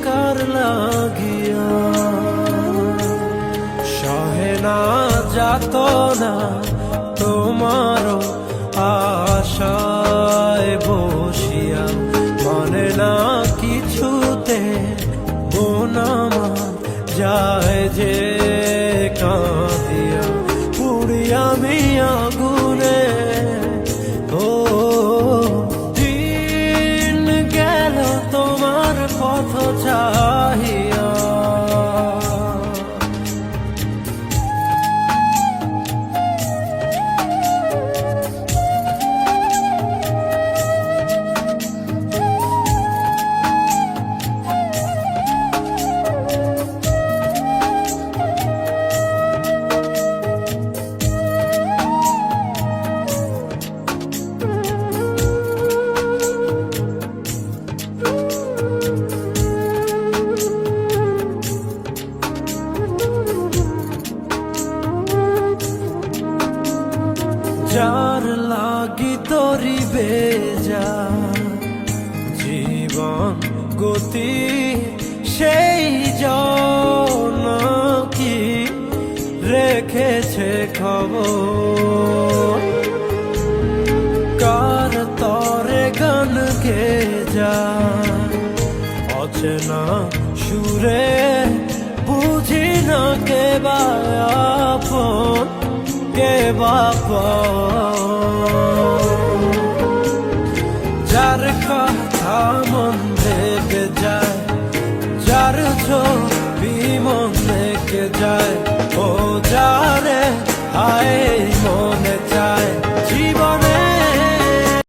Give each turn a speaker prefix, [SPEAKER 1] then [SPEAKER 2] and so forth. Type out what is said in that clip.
[SPEAKER 1] কার লাগিয়া সহে না যাত না তোমারও আশায় বসিয়া মানে না কিছুতে মন আমার যায় যে কাঁদিয়া পুড়ি আমি আগুনে। ও দিন গেল তোমার পথ চাহিয়া যার লাগি তরি বেজা জীবন গতি সেই জন কি রেখেছে খবর কার তরে গান গে যা অচেনা সুরে বুঝি না কে বা আপন কে বাবা যার কথা মন থেকে যায় যার ছবি মন থেকে যায় ও যারে আয়